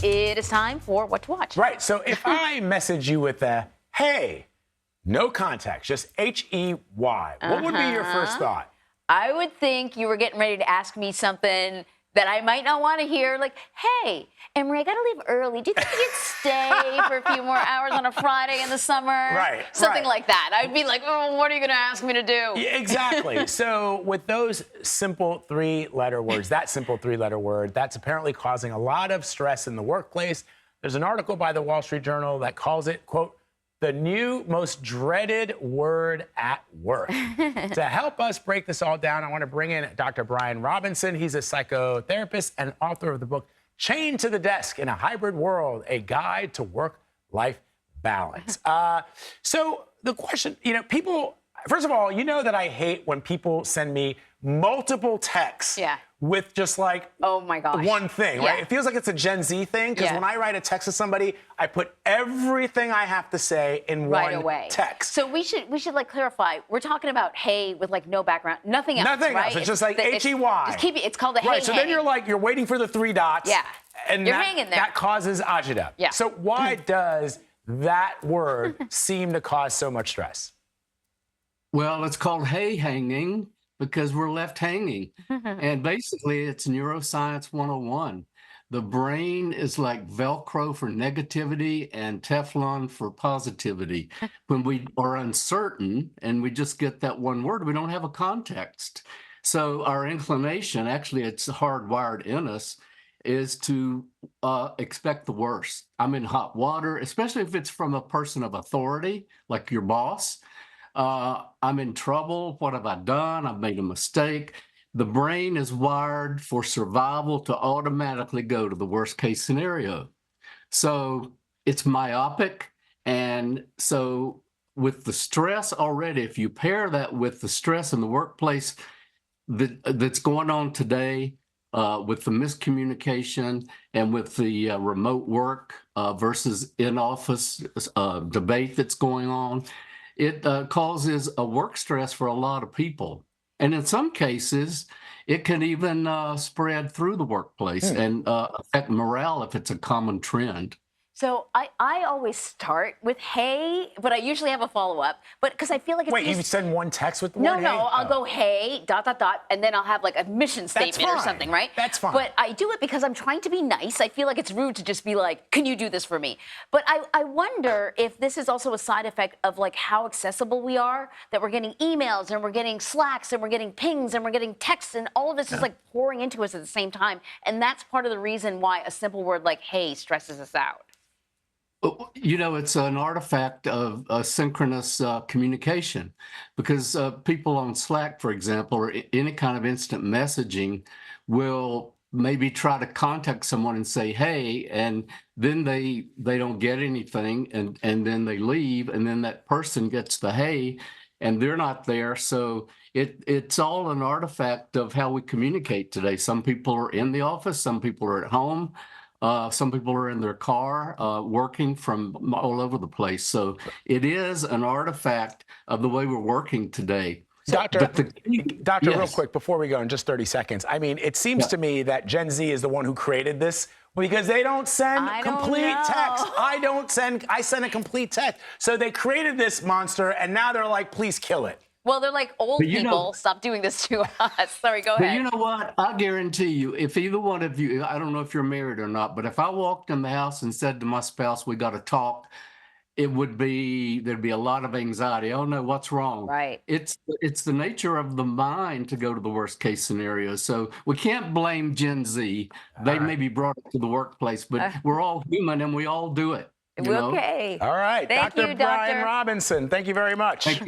It is time for What to Watch. Right. So if I message you with a, hey, no context, just H-E-Y, what would be your first thought? I would think you were getting ready to ask me something that I might not want to hear, like, hey, Emery, I got to leave early. Do you think you could stay for a few more hours on a Friday in the summer? Right. Something like that. I'd be like, oh, what are you going to ask me to do? Yeah, exactly. So with those simple three-letter words, that simple three-letter word, that's apparently causing a lot of stress in the workplace. There's an article by the Wall Street Journal that calls it, quote, the new most dreaded word at work. To help us break this all down, I want to bring in Dr. Bryan Robinson. He's a psychotherapist and author of the book, Chained to the Desk in a Hybrid World, a Guide to Work-Life Balance. So the question, people, first of all, you know that I hate when people send me multiple texts with just like oh my gosh, one thing, right? It feels like it's a Gen Z thing because when I write a text to somebody, I put everything I have to say in one text. So we should like clarify. We're talking about hey with like no background, nothing else. Nothing right? else. It's just like H-E-Y. Just keep it. It's called a hey. Right. So then you're waiting for the three dots. Yeah. And you're hanging there. That causes agita. Yeah. So why does that word seem to cause so much stress? Well, it's called hay hanging because we're left hanging. And basically, it's neuroscience 101. The brain is like Velcro for negativity and Teflon for positivity. When we are uncertain and we just get that one word, we don't have a context. So our inclination, actually, it's hardwired in us, is to expect the worst. I'm in hot water, especially if it's from a person of authority, like your boss. I'm in trouble. What have I done? I've made a mistake. The brain is wired for survival to automatically go to the worst case scenario. So it's myopic. And so with the stress already, if you pair that with the stress in the workplace that's going on today, with the miscommunication and with the remote work versus in-office debate that's going on, it causes a work stress for a lot of people. And in some cases, it can even spread through the workplace and affect morale if it's a common trend. So I always start with hey, but I usually have a follow-up. But because I feel like it's wait, you send one text with the word hey? No, I'll go hey, ... and then I'll have like a mission statement or something, right? That's fine. But I do it because I'm trying to be nice. I feel like it's rude to just be like, can you do this for me? But I wonder if this is also a side effect of like how accessible we are, that we're getting emails and we're getting Slacks and we're getting pings and we're getting texts and all of this is like pouring into us at the same time. And that's part of the reason why a simple word like hey stresses us out. It's an artifact of asynchronous communication because people on Slack, for example, or any kind of instant messaging will maybe try to contact someone and say, hey, and then they don't get anything and then they leave and then that person gets the hey and they're not there. So it's all an artifact of how we communicate today. Some people are in the office, some people are at home. Some people are in their car working from all over the place. So it is an artifact of the way we're working today. Doctor, real quick, before we go in just 30 seconds, I mean, it seems to me that Gen Z is the one who created this because they don't send complete text. I send a complete text. So they created this monster and now they're like, please kill it. Well, they're like old people. Stop doing this to us. Sorry, go ahead. But you know what? I guarantee you, if either one of you, I don't know if you're married or not, but if I walked in the house and said to my spouse, we got to talk, there'd be a lot of anxiety. Oh no, what's wrong? Right. It's the nature of the mind to go to the worst case scenario. So we can't blame Gen Z. They may be brought up to the workplace, but we're all human and we all do it. Okay. All right. Thank you, Dr. Bryan Robinson, thank you very much. Thank you.